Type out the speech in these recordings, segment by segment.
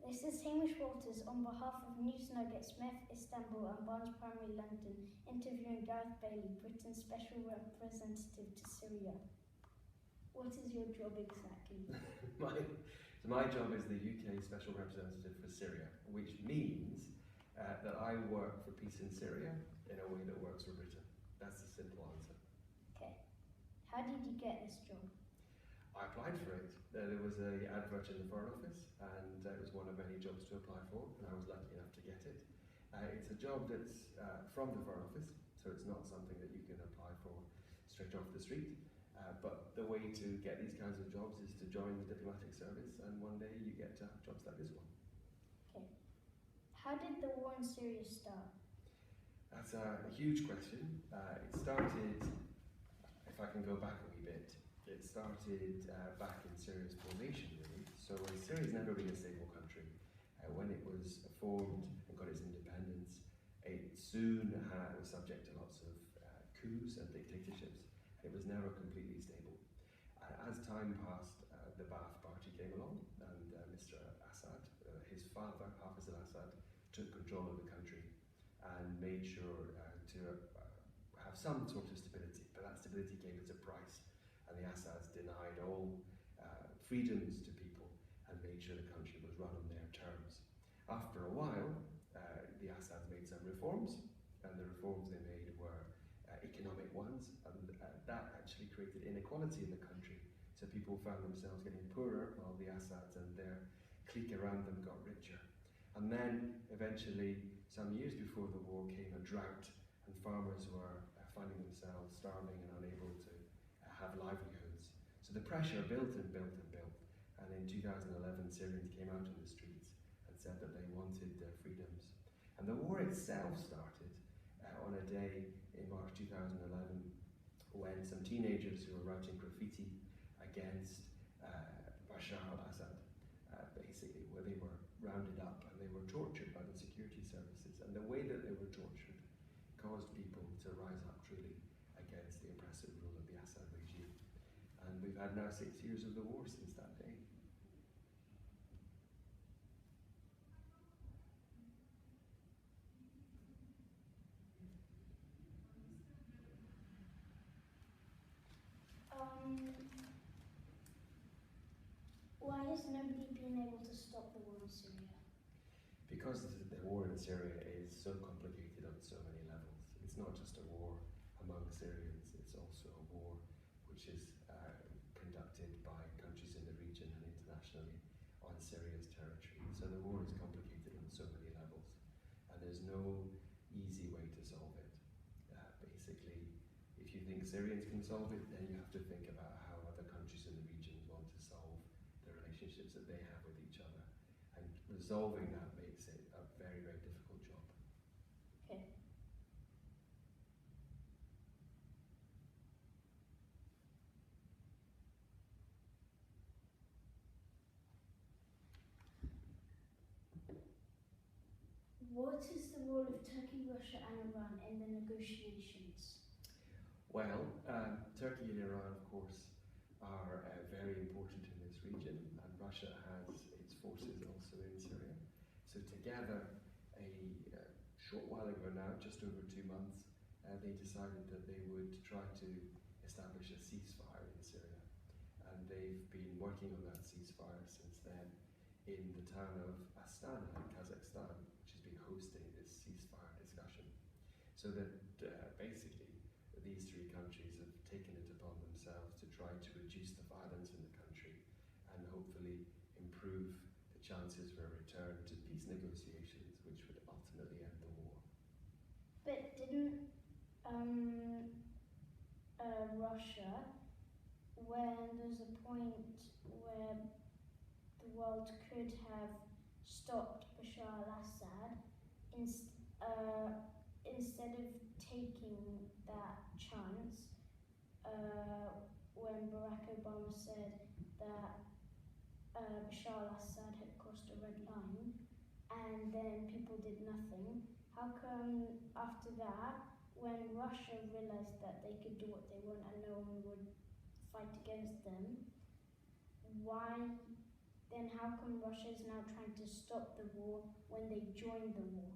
This is Hamish Walters on behalf of Newsnuggets, Meth, Istanbul and Barnes Primary London, interviewing Gareth Bayley, Britain's special representative to Syria. What is your job exactly? my job is the UK special representative for Syria, which means that I work for peace in Syria in a way that works for Britain. That's the simple answer. Okay. How did you get this job? I applied for it. There was an advert in the Foreign Office, and it was one of many jobs to apply for, and I was lucky enough to get it. It's a job that's from the Foreign Office, so it's not something that you can apply for straight off the street. But the way to get these kinds of jobs is to join the diplomatic service, and one day you get to have jobs like this one. Okay. How did the war in Syria start? That's a huge question. It started, if I can go back a wee bit, it started back in Syria's formation, really. So Syria's never been a stable country. When it was formed and got its independence, it soon was subject to lots of coups and dictatorships. It was never completely stable. As time passed, the Ba'ath Party came along, and Mr. Assad, his father, Hafiz al-Assad, took control of the country and made sure to have some sort of stability, but that stability came at a price. And the Assads denied all freedoms to people and made sure the country was run on their terms. After a while, the Assads made some reforms, and the reforms they made were economic ones, and that actually created inequality in the country. So people found themselves getting poorer while the Assads and their clique around them got richer. And then eventually, some years before the war, came a drought, and farmers were finding themselves starving and unable to have livelihoods. So the pressure built and built and built, and in 2011 Syrians came out in the streets and said that they wanted their freedoms. And the war itself started on a day in March 2011 when some teenagers who were writing graffiti against Bashar al-Assad, basically, where they were rounded up and they were tortured by the security services. And the way that they were tortured caused people to rise up truly against the oppressive rule of the Assad regime. And we've had now 6 years of the war since that day. Why has nobody been able to stop the war in Syria? Because the war in Syria is so complicated on so many levels. It's not just a war among Syrians, it's also a war which is conducted by countries in the region and internationally on Syria's territory. So the war is complicated on so many levels, and there's no easy way to solve it. Basically, if you think Syrians can solve it, then you have to think about how other countries in the region want to solve the relationships that they have with each other. And resolving that makes it a very, very difficult job. Okay. What is the role of Turkey, Russia and Iran in the negotiations? Well, Turkey and Iran, of course, are very important in this region, and Russia has its forces also in Syria. So together, a short while ago now, just over 2 months, they decided that they would try to establish a ceasefire in Syria. And they've been working on that ceasefire since then in the town of Astana in Kazakhstan, which has been hosting this ceasefire discussion. So that basically these three countries have taken it upon themselves to try to reduce the violence in the country and hopefully improve the chances for a return to peace negotiations, which would ultimately end the war. But didn't Russia, when there's a point where the world could have stopped Bashar al-Assad, instead of taking that chance, when Barack Obama said that Bashar al-Assad had crossed a red line, and then people did nothing, how come after that, when Russia realized that they could do what they want and no one would fight against them, why then how come Russia is now trying to stop the war when they joined the war?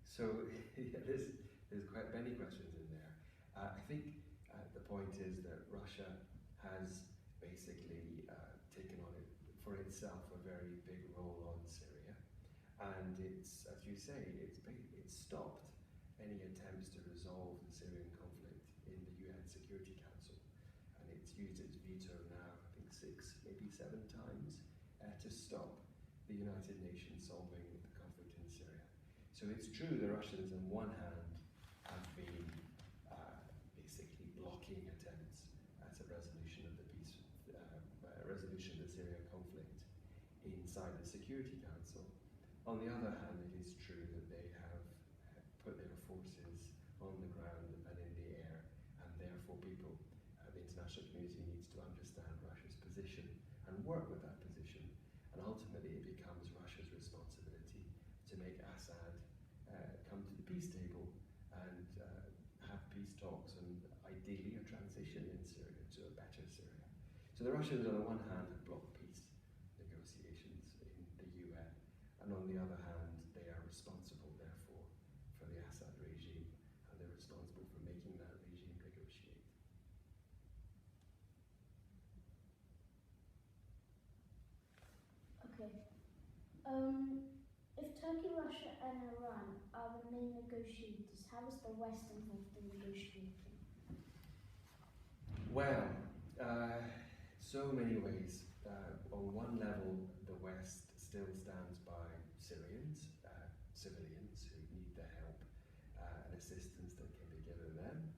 So yeah, there's quite many questions in there. I think the point is that Russia has basically taken on it for itself a very big role on Syria, and it's, as you say, it's stopped any attempts to resolve the Syrian conflict in the UN Security Council, and it's used its veto now, I think 6, maybe 7 times, to stop the United Nations solving the conflict in Syria. So it's true the Russians on one hand have been basically blocking attempts at a resolution of the resolution of the Syria conflict inside the Security Council. On the other hand, it is true that they have put their forces on the ground and in the air, and therefore the international community needs to understand Russia's position and work with that position. And ultimately it becomes Russia's responsibility to make Assad come to the peace table and have peace talks and ideally a transition in Syria to a better Syria. So the Russians on the one hand have blocked peace negotiations in the UN, and on the other hand they are responsible therefore for the Assad regime, and they're responsible for making that regime negotiate. Okay. If Turkey, Russia and Iran are the main negotiators, how is the West involved in negotiating? Well, so many ways. On one level, the West still stands by Syrians, civilians who need the help and assistance that can be given them,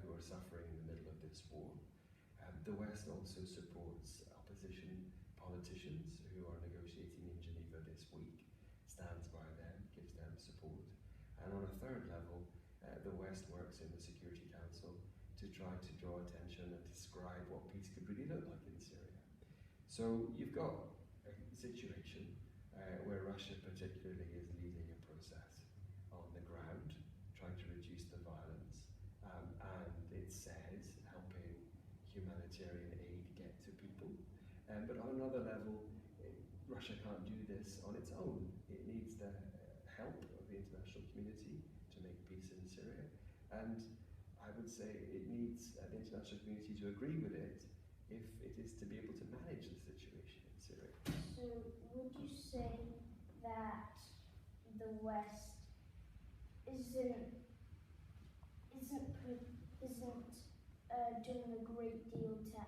who are suffering in the middle of this war. The West also supports opposition politicians who are negotiating in Geneva this week, stands by them, gives them support. And on a third level, the West works in the Security Council to try to draw attention and describe what peace could really look like in Syria. So you've got a situation where Russia particularly is leading a process on the ground, trying to reduce the violence, and it says helping humanitarian aid get to people. But on another level, Russia can't do this on its own. It needs the help of the international community to make peace in Syria. And I would say it needs the international community to agree with it if it is to be able to manage the situation in Syria. So would you say that the West isn't doing a great deal to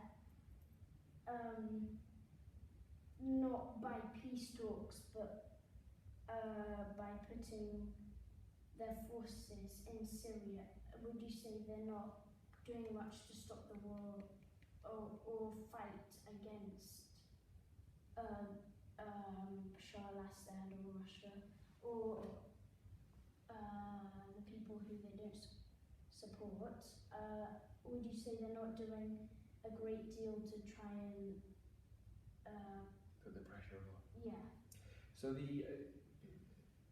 not by peace talks, but by putting their forces in Syria? Would you say they're not doing much to stop the war or fight against Bashar al-Assad or Russia or the people who they don't support? Would you say they're not doing a great deal to try and Put the pressure on. yeah. So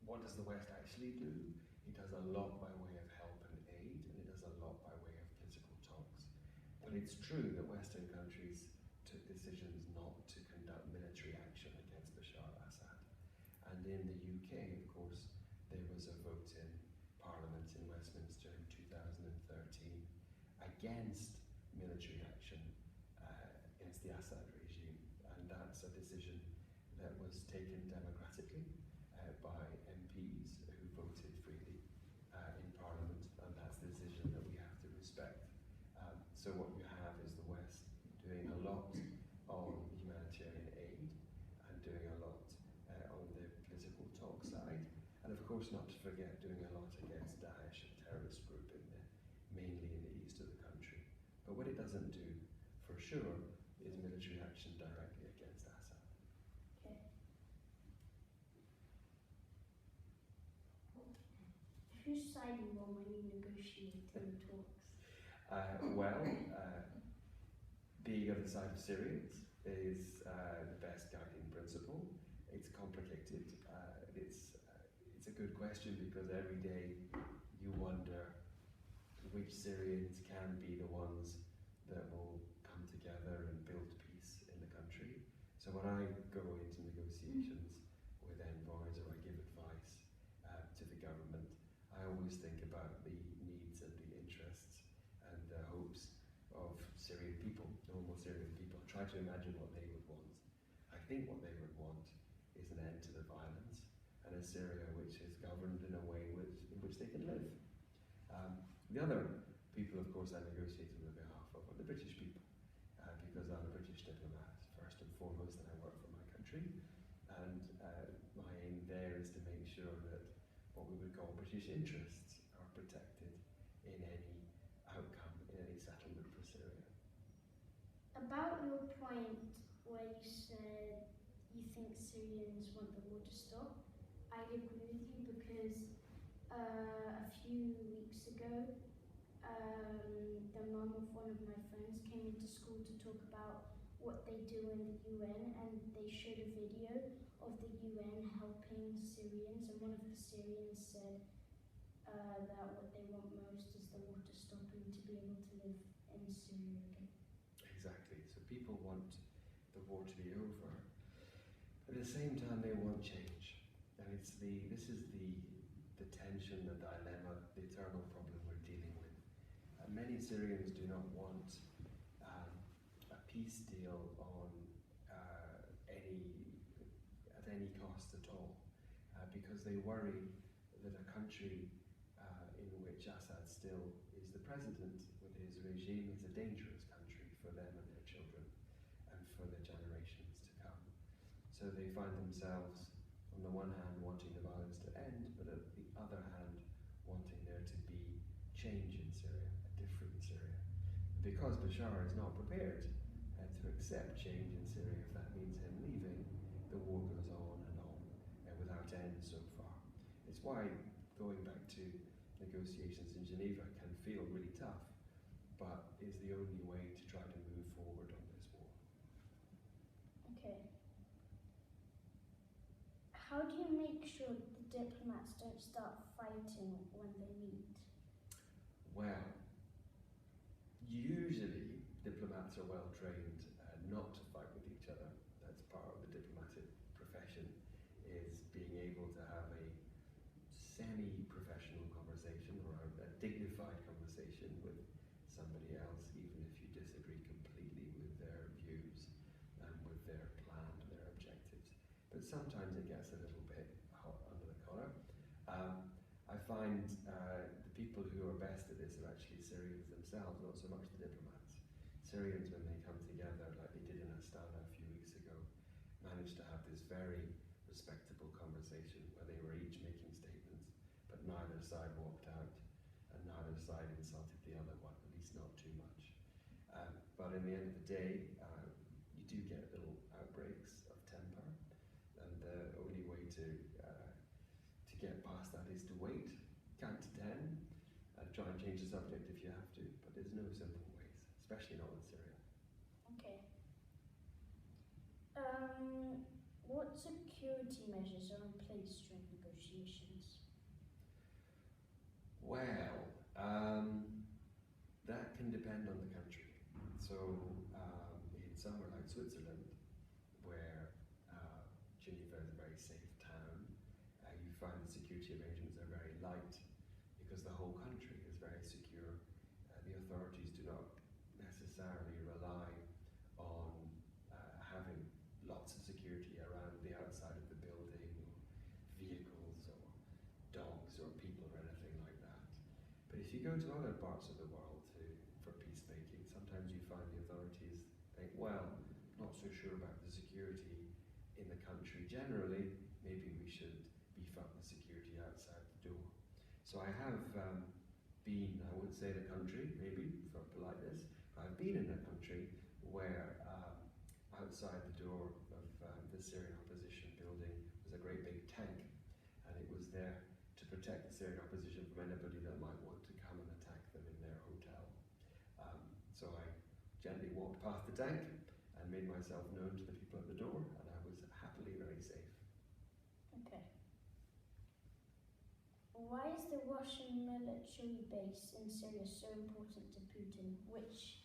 what does the West actually do? It does a lot by way of help and aid, and it does a lot by way of political talks. But it's true that Western countries took decisions not to conduct military action against Bashar al-Assad. And in the UK, of course, there was a vote in Parliament in Westminster in 2013 against military action against the Assad regime. And that's a decision that was taken democratically by MPs who voted freely in Parliament, and that's the decision that we have to respect. So what you have is the West doing a lot on humanitarian aid and doing a lot on the political talk side, and of course not to forget doing a lot against Daesh, a terrorist group mainly in the east of the country. But what it doesn't do, for sure, is military action directly against Assad. Okay. Whose side are you on when you negotiate in the talks? Being on the side of Syrians is the best guiding principle. It's complicated. It's a good question because every day you wonder which Syrians can be the ones that will come together and build peace in the country. So when I go into negotiations with envoys or I give advice to the government, I always think about the needs and the interests and the hopes of Syrian people, normal Syrian people. I try to imagine what they would want. I think what they would want is an end to the violence and a Syria which is governed in a way in which they can live. The other people, of course, I negotiate on behalf of are the British people, because I'm a British diplomat first and foremost, and I work for my country. And my aim there is to make sure that what we would call British interests are protected in any outcome, in any settlement for Syria. About your point where you said you think Syrians want the war to stop, I agree with you because a few weeks ago, the mum of one of my friends came into school to talk about what they do in the UN, and they showed a video of the UN helping Syrians, and one of the Syrians said that what they want most is the war to stop and to be able to live in Syria again. Exactly. So people want the war to be over. At the same time, they want change, and this is the tension, the dilemma, the eternal problem we're dealing with. Many Syrians do not want a peace deal at any cost at all, because they worry that a country in which Assad still is the president with his regime is a dangerous country for them and their children and for the generations to come. So they find themselves, on the one hand, wanting the violence to end, but at the other hand, wanting there to be change in Syria, a different Syria. Because Bashar is not prepared to accept change in Syria, if that means him leaving, the war goes on and on without end so far. It's why going back to negotiations in Geneva can feel really tough, but is the only way to try to move forward on this war. Okay. How do you make sure the diplomats don't start fighting when they meet? Well, usually diplomats are well trained not to fight with each other. That's part of the diplomatic profession, is being able to have a semi-professional conversation or a dignified conversation with somebody else, even if you disagree completely with their views and with their plan and their objectives. But sometimes it gets a little bit hot under the collar. I find the people who are best at this are actually Syrians themselves, not so much the diplomats. Syrians, when they come together, like they did in Astana a few weeks ago, managed to have this very respectable conversation where they were each making statements, but neither side walked out and neither side insulted the other one, at least not too much. But in the end of the day, you do get little outbreaks of temper, and the only way to get past that is to wait, count to 10, and try and change the subject if you have to, but there's no simple ways, especially not in Syria. Okay. What security measures are in place during negotiations? Well, that can depend on the country. So in somewhere like Switzerland, where Geneva is a very safe town, you find the security arrangements are very light because the whole country is very secure. The authorities do not necessarily rely on having lots of security around the outside of the building, or vehicles, or dogs, or people, or anything like that. But if you go to other parts of the world for peacemaking, sometimes you find the authorities think, well, not so sure about the security in the country generally, maybe we should beef up the security outside the door. So I have been, I wouldn't say the country, maybe for politeness, but I've been in a country where outside the door of the Syrian opposition building was a great big tank, and it was there to protect the Syrian opposition from anybody that might want to come and attack them in their hotel. So I gently walked past the tank and made myself known to the people at the door, and I was happily very safe. Okay. Why is the Russian military base in Syria so important to Putin, which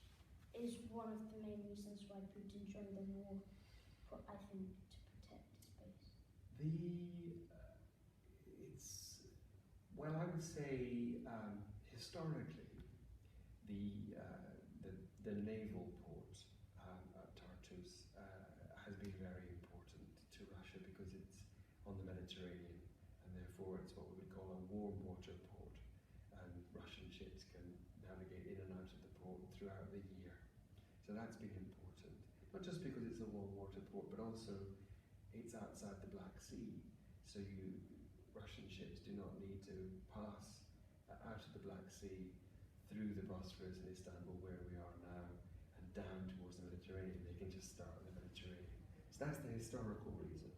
is one of the main reasons why Putin joined the war, I think, to It's, well, I would say historically, the naval port at Tartus has been very important to Russia because it's on the Mediterranean, and therefore it's what we would call a warm water port, and Russian ships can navigate in and out of the port throughout the year. So that's been important, not just because it's a warm water port, but also it's outside the Black Sea, so Russian ships do not need to pass out of the Black Sea through the Bosphorus in Istanbul, where we are now, and down towards the Mediterranean. They can just start in the Mediterranean. So that's the historical reason.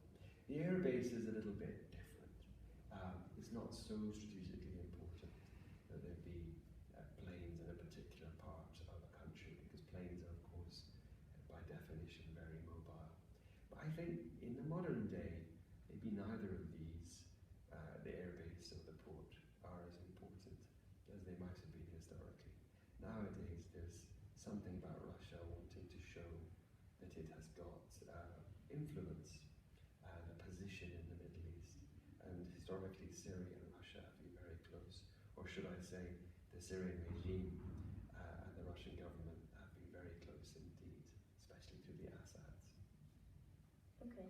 The air base is a little bit different. It's not so strategically important that there be planes in a particular part of a country, because planes are, of course, by definition, very mobile. But I think in the modern day, maybe neither of these, the airbase or the port, are as important as they might have been historically. Nowadays, there's something about Russia wanting to show that it has got influence and a position in the Middle East. And historically, Syria and Russia have been very close, or should I say, the Syrian regime and the Russian government have been very close indeed, especially through the Assads. Okay.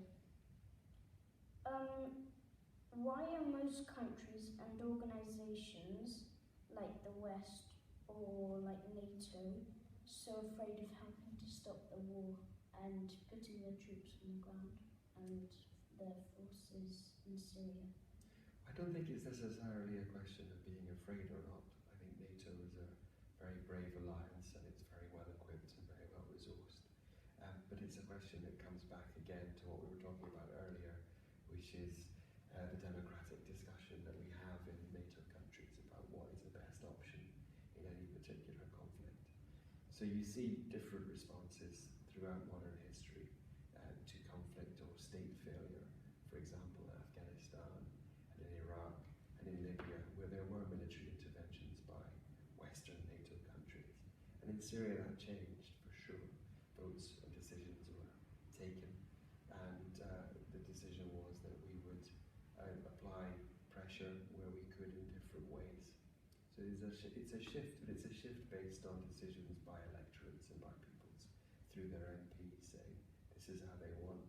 Why are most countries and organizations like the West or like NATO so afraid of helping to stop the war and putting their troops on the ground and their forces in Syria? I don't think it's necessarily a question of being afraid or not. I think NATO is a very brave alliance, and it's very well equipped and very well resourced. But it's a question that comes back again to what we were talking about earlier, which is the democratic discussion that we have in NATO countries about what is the best option in any particular conflict. So you see different responses throughout modern history to conflict or state failure, for example, in Afghanistan and in Iraq and in Libya, where there were military interventions by Western NATO countries. And in Syria that changed, for sure. Votes and decisions were taken, and the decision was that we would apply pressure where we could in different ways. So it's a shift, but it's a shift based on decisions by electorates and by peoples through their MPs saying this is how they want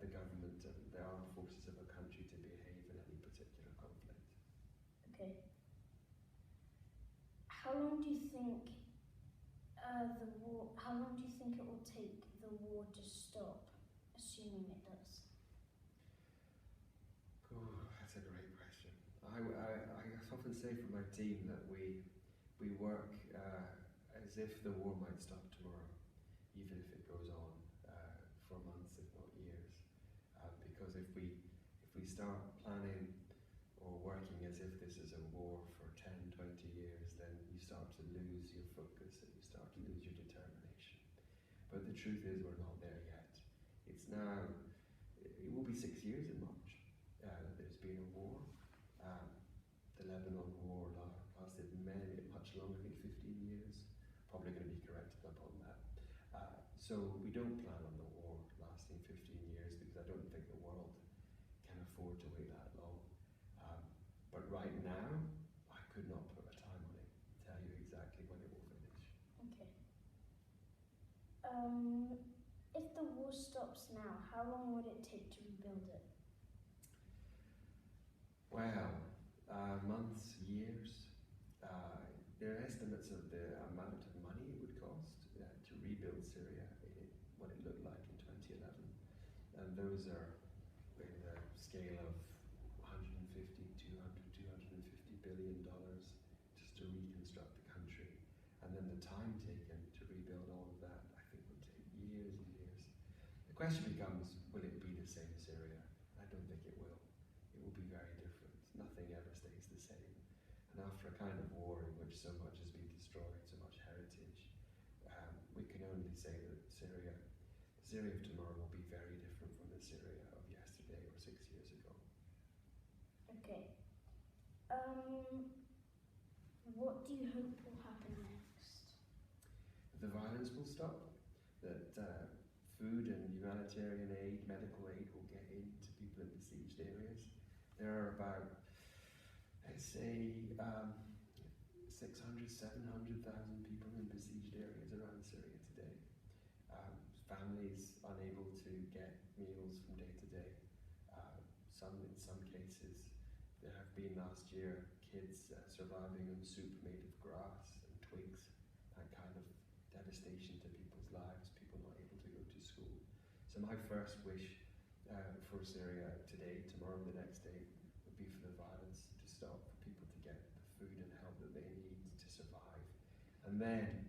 the government and the armed forces of a country to behave in any particular conflict. Okay. How long do you think How long do you think it will take the war to stop, assuming it does? Oh, that's a great question. I often say for my team that we work as if the war might stop tomorrow, even if it goes on for months, if not years. Because if we start planning or working as if this is a war for 10, 20 years, then you start to lose your focus and you start to lose your determination. But the truth is we're not there yet. It's now, it will be 6 years in March that there's been a war. The Lebanon war lasted much longer, I think 15 years. Probably going to be corrected upon that. So we don't plan on the war lasting 15 years because I don't think the world can afford to wait that long. But right now, I could not put a time on it, tell you exactly when it will finish. Okay. If the war stops now, how long would it take to rebuild it? Well, months, years. There are estimates of the amount of money it would cost to rebuild Syria, what it looked like in 2011. And those are in the scale of 150, 250 billion dollars just to reconstruct the country. And then the time taken to rebuild all of that, I think, would take years and years. The question becomes, will it be the same Syria? I don't think it will. It will be very different. Nothing ever stays the same. And after a kind of war in which so much has been destroyed, so much heritage, we can only say that the Syria of tomorrow will be very different from the Syria of yesterday or 6 years ago. Okay. What do you hope will happen next? The violence will stop, that food and humanitarian aid, medical aid will get into people in besieged areas. There are about, let's say, 600, 700,000 people in besieged areas around Syria today. Families unable to get meals from day to day. In some cases, there have been last year kids surviving on soup made of grass and twigs. That kind of devastation to people's lives, people not able to go to school. So my first wish for Syria today, tomorrow, the next day, would be for the violence to stop, for people to get the food and help that they need to survive. And then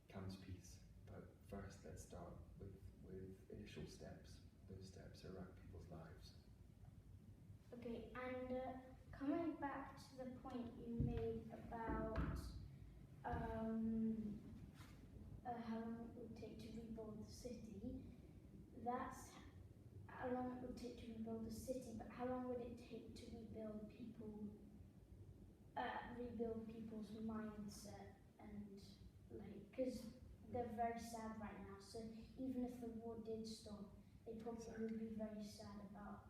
comes peace. But first, let's start with initial steps. Those steps are around people's lives. Okay, and coming back to the point you made about how long it would take to rebuild the city, that's how long it would take to rebuild the city, but how long would it take to rebuild people's mindset and because they're very sad right now. So even if the war did stop, they probably would be very sad about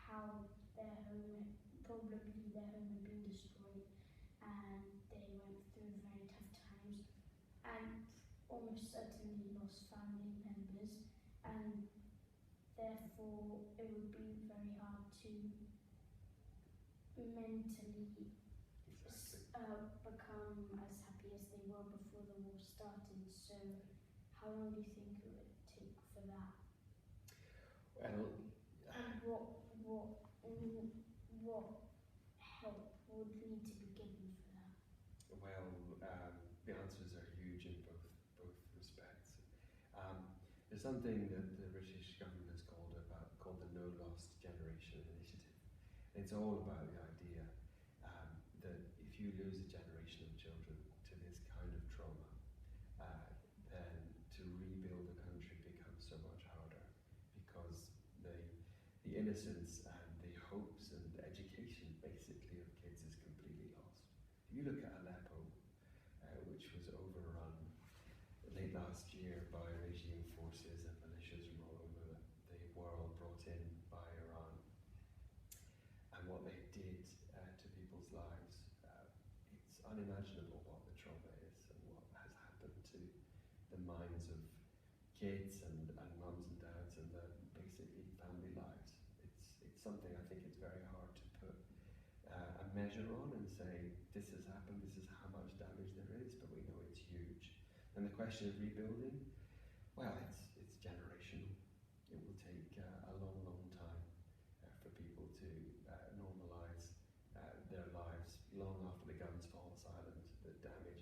how their home had been destroyed, and they went through very tough times, and almost certainly lost family members, and therefore it would be very hard to mentally become as happy as they were before the war started. So how long do you think it would take for that? Well, and what help would need to be given for that? well, the answers are huge in both respects. There's something that the British government has called the No Lost Generation Initiative. And it's all about the idea that if you lose a generation of children to this kind of trauma, then to rebuild the country becomes so much harder, because the innocence and the hopes and education basically of kids is completely lost. If you look at Aleppo, which was overrun late last year by regime forces and militias from all over the world, brought in by Iran, and what they did to people's lives, it's unimaginable what the trauma is and what has happened to the minds of kids and mums and dads and their basically family lives. It's something I think it's very hard to put a measure on and say, this has happened, this is how much damage there is, but we know it's huge. And the question of rebuilding, well, it's generational. It will take a long, long time for people to normalise their lives long after the guns fall silent. The damage